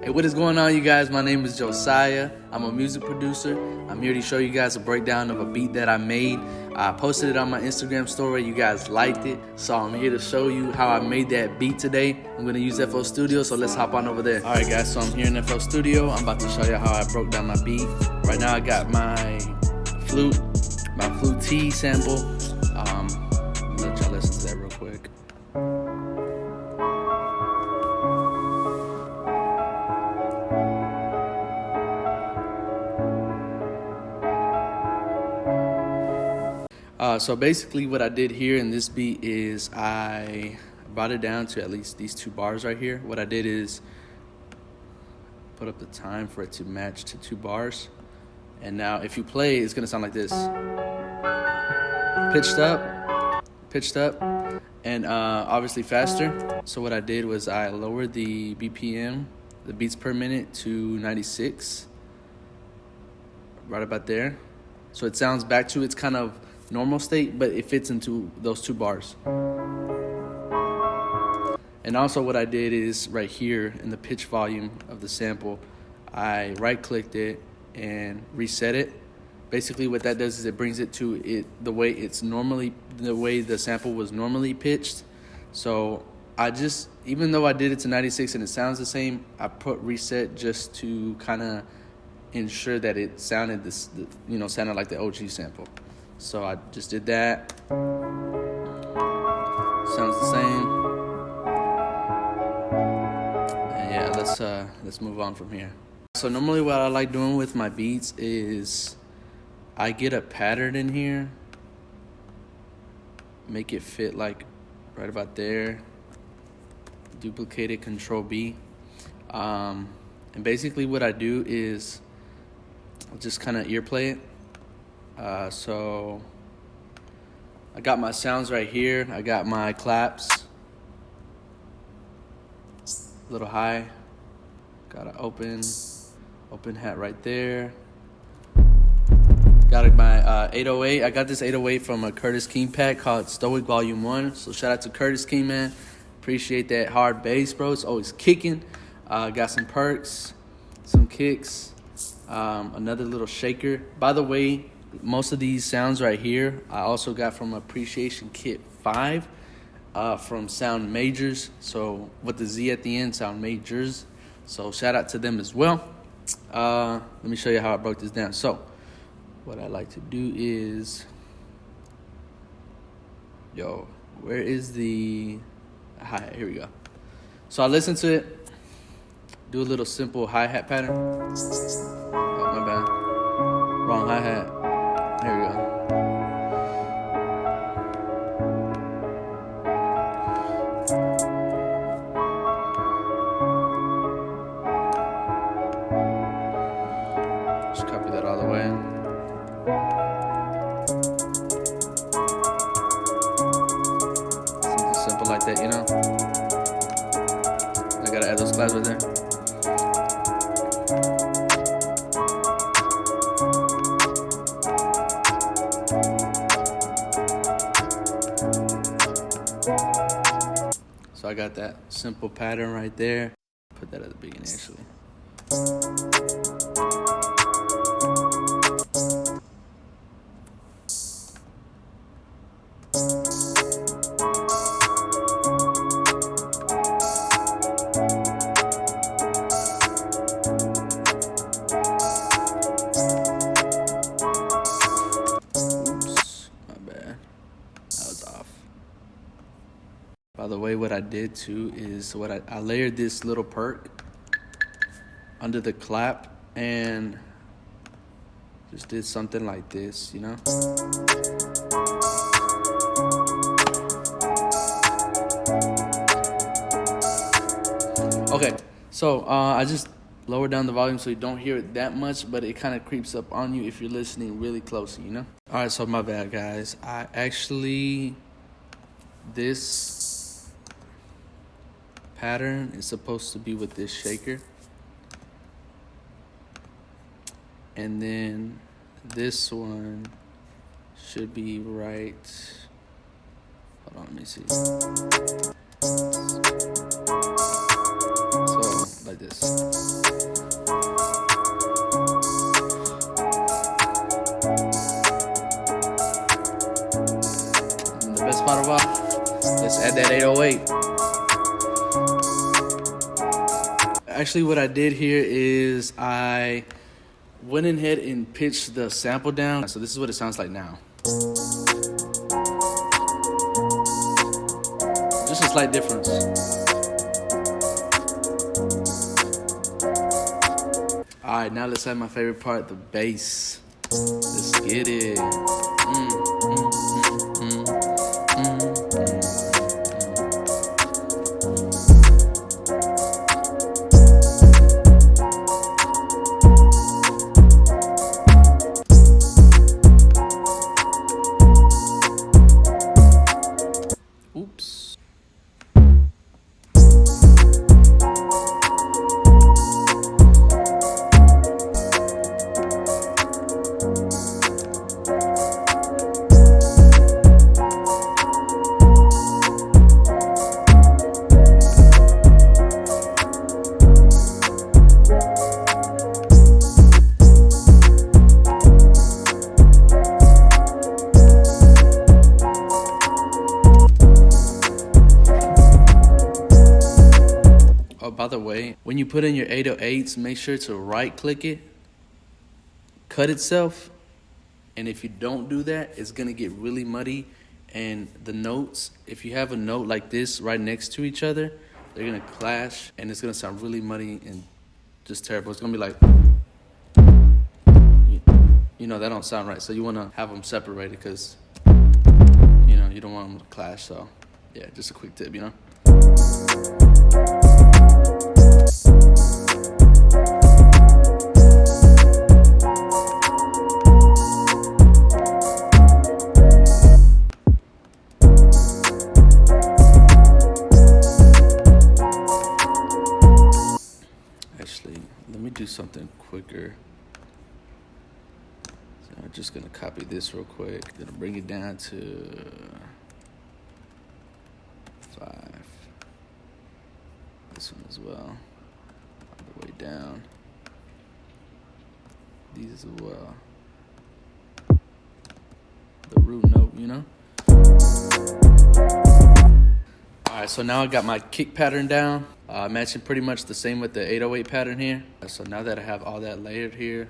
Hey, what is going on, you guys? My name is Josiah. I'm a music producer. I'm here to show you guys a breakdown of a beat that I made. I posted it on my Instagram story. You guys liked it, so I'm here to show you how I made that beat today. I'm gonna use FL Studio, so let's hop on over there. All right, guys, so I'm here in FL Studio. I'm about to show you how I broke down my beat. Right now, I got my FLUTE sample. Let y'all listen to that real quick. So basically what I did here in this beat is I brought it down to at least these 2 bars right here. What I did is put up the time for it to match to 2 bars. And now if you play, it's gonna sound like this. Pitched up, and obviously faster. So what I did was I lowered the BPM, the beats per minute, to 96. Right about there. So it sounds back to its kind of normal state, but it fits into those 2 bars. And also what I did is right here in the pitch volume of the sample, I right-clicked it and reset it. Basically what that does is it brings it to the way the sample was normally pitched. So I just, even though I did it to 96 and it sounds the same, I put reset just to kind of ensure that it sounded sounded like the OG sample. So I just did that. Sounds the same. And yeah, let's move on from here. So normally what I like doing with my beats is I get a pattern in here, make it fit like right about there, duplicate it, Control B. And basically what I do is I'll just kind of ear play it. So I got my sounds right here. I got my claps, a little high. Got an open hat right there. Got my 808. I got this 808 from a Curtis King pack called Stoic Volume 1. So shout out to Curtis King, man. Appreciate that hard bass, bro. It's always kicking. Got some perks, some kicks, another little shaker. By the way, most of these sounds right here I also got from Appreciation Kit 5 from Sound Majors. So with the Z at the end, Sound Majors. So shout out to them as well. Let me show you how I broke this down. So what I like to do is, where is the hi-hat? Here we go. So I listen to it, do a little simple hi-hat pattern. Oh, my bad. Wrong hi-hat. Here we go. Just copy that all the way. Something simple like that, you know? I gotta add those claps right there. So I got that simple pattern right there. Put that at the beginning, actually. Oops, my bad. That was off. By the way, what I did too is I layered this little perk under the clap and just did something like this, you know? Okay, so I just lowered down the volume so you don't hear it that much, but it kind of creeps up on you if you're listening really closely, you know? All right, so my bad, guys. This pattern is supposed to be with this shaker. And then this one should be right. Hold on, let me see. So like this. And the best part of all, let's add that 808. Actually, what I did here is I went ahead and pitched the sample down. So this is what it sounds like now. Just a slight difference. All right, now let's add my favorite part, the bass. Let's get it. Oops. Oh, by the way, when you put in your 808s, make sure to right click it, cut itself, and if you don't do that, it's gonna get really muddy. And the notes, if you have a note like this right next to each other, they're gonna clash and it's gonna sound really muddy and just terrible. It's gonna be like, you know, that don't sound right. So you wanna have them separated because, you know, you don't want them to clash. So yeah, just a quick tip, you know. Actually, let me do something quicker. So I'm just gonna copy this real quick. Gonna bring it down to 5. This one as well. All the way down. These as well. The root note, you know? Alright, so now I got my kick pattern down. Matching pretty much the same with the 808 pattern here. So now that I have all that layered here,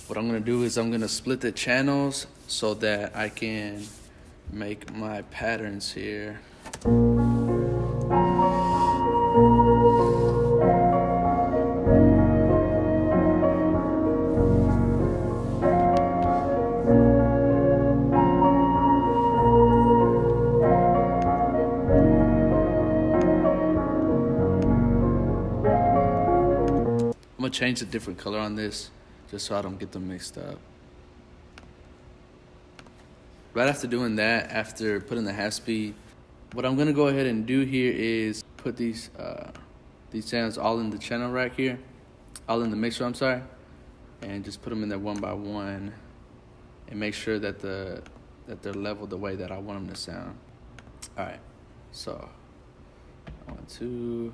what I'm gonna do is I'm gonna split the channels so that I can make my patterns here. I'm gonna change a different color on this just so I don't get them mixed up. Right after doing that, after putting the half speed, what I'm gonna go ahead and do here is put these channels all in the channel rack here, all in the mixer, I'm sorry, and just put them in there one by one and make sure that they're leveled the way that I want them to sound. All right, so 1, 2,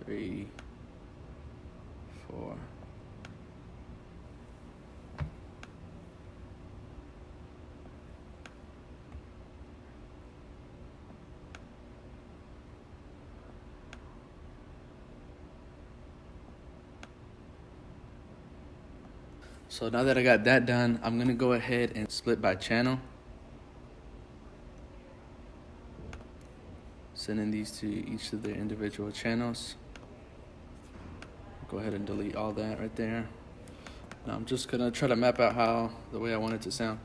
3, 4. So now that I got that done, I'm gonna go ahead and split by channel. Sending these to each of their individual channels. Go ahead and delete all that right there. Now I'm just gonna try to map out the way I want it to sound.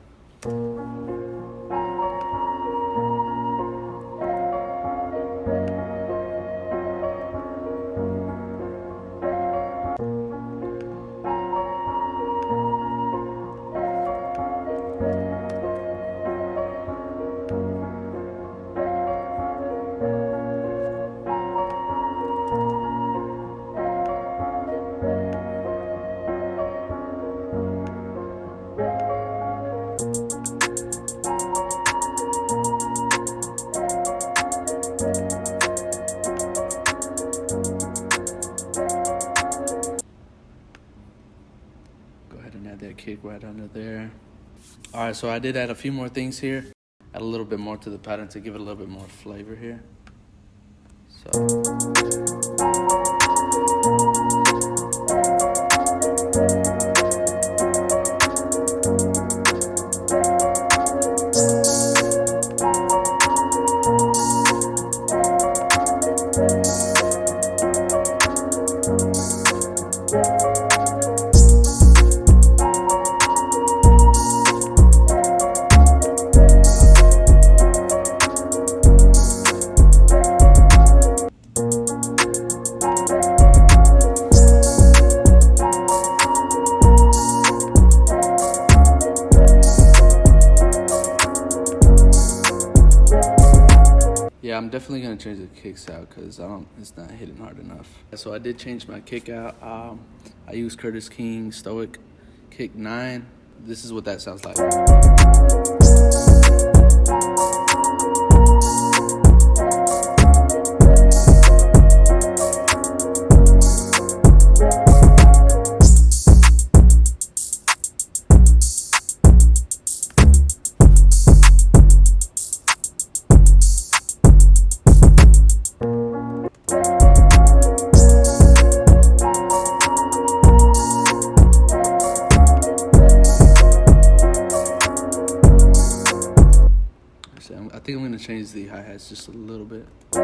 that kick right under there. All right, so I did add a few more things here. Add a little bit more to the pattern to give it a little bit more flavor here. Yeah, I'm definitely gonna change the kicks out because it's not hitting hard enough. So I did change my kick out. I used Curtis King Stoic Kick 9. This is what that sounds like. I think I'm going to change the hi-hats just a little bit. So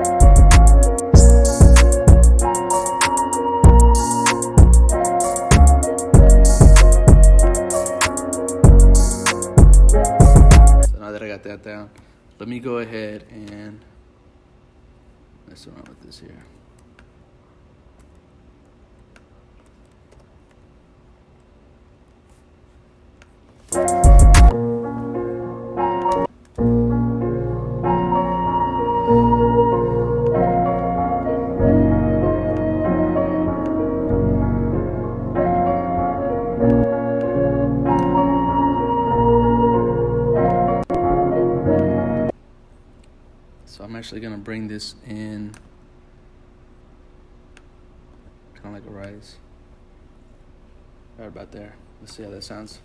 now that I got that down, let me go ahead and mess around with this here. So I'm actually gonna bring this in kind of like a rise. Right about there. Let's see how that sounds.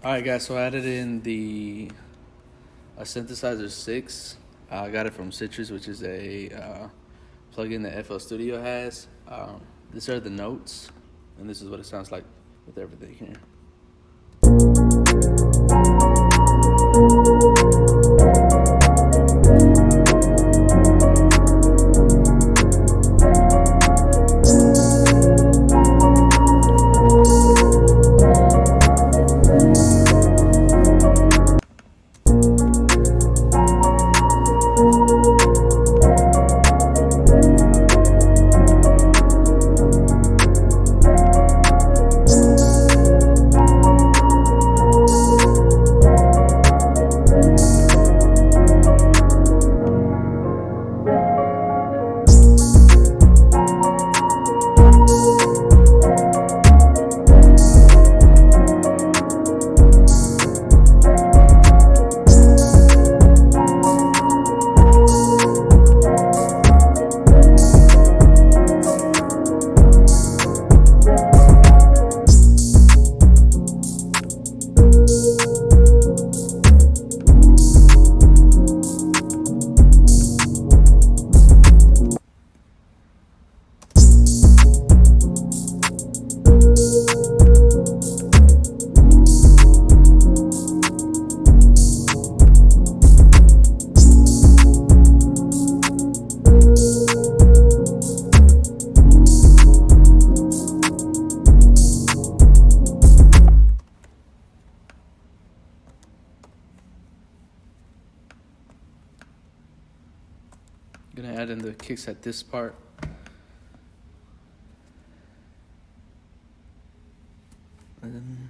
Alright guys, so I added in the synthesizer 6. I got it from Citrus, which is a plugin that FLstudio has. These are the notes, and this is what it sounds like with everything here. I'm gonna add in the kicks at this part. And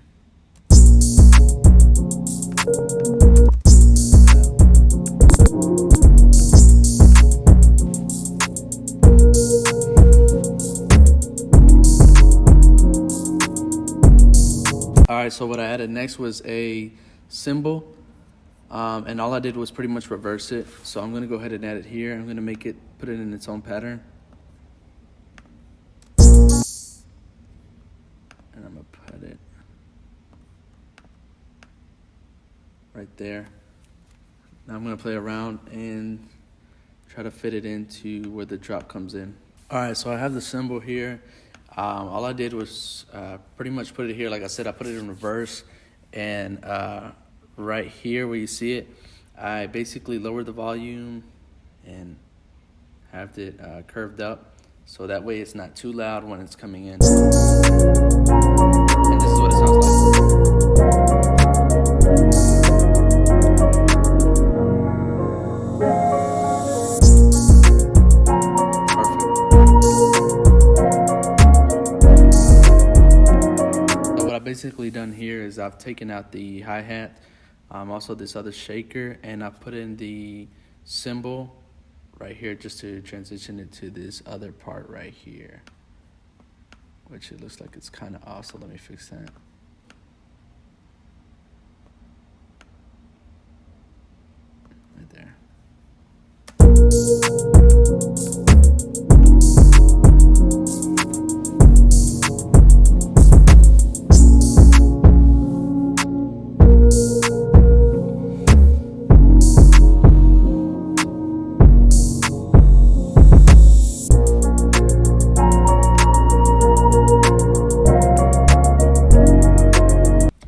alright, so what I added next was a cymbal. And all I did was pretty much reverse it. So I'm gonna go ahead and add it here. I'm gonna put it in its own pattern. And I'm gonna put it right there. Now I'm gonna play around and try to fit it into where the drop comes in. All right, so I have the cymbal here. All I did was pretty much put it here. Like I said, I put it in reverse, and right here where you see it, I basically lowered the volume and have it curved up, so that way it's not too loud when it's coming in. And this is what it sounds like. Basically done here is I've taken out the hi-hat, also this other shaker, and I put in the cymbal right here just to transition it to this other part right here, which it looks like it's kind of off, so let me fix that. Right there.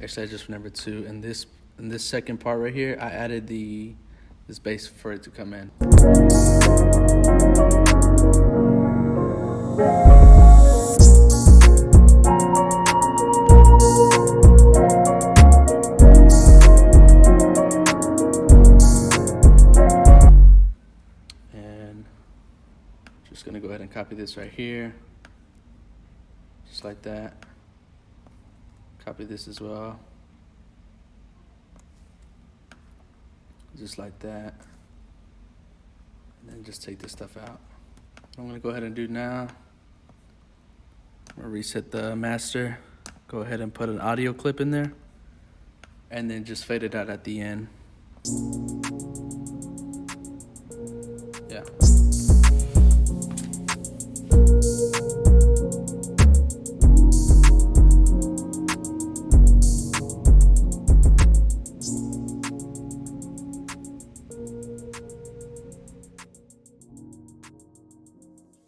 Actually, I just remembered too, in this second part right here, I added this bass for it to come in. And just gonna go ahead and copy this right here, just like that. Copy this as well, just like that, and then just take this stuff out. What I'm gonna go ahead and do now, I'm gonna reset the master, go ahead and put an audio clip in there, and then just fade it out at the end. Yeah.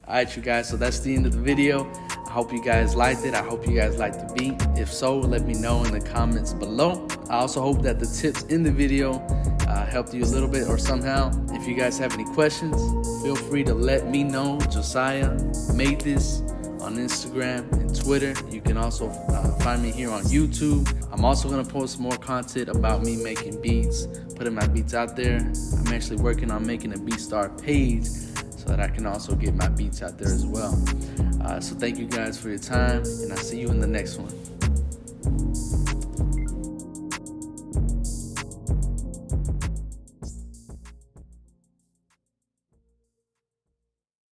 Alright, you guys, so that's the end of the video. I hope you guys liked it. I hope you guys liked the beat. If so, let me know in the comments below. I also hope that the tips in the video helped you a little bit or somehow. If you guys have any questions, feel free to let me know. josiahmadethis on Instagram and Twitter. You can also find me here on YouTube. I'm also gonna post more content about me making beats, putting my beats out there. I'm actually working on making a BeatStar page so that I can also get my beats out there as well. So thank you guys for your time, and I'll see you in the next one.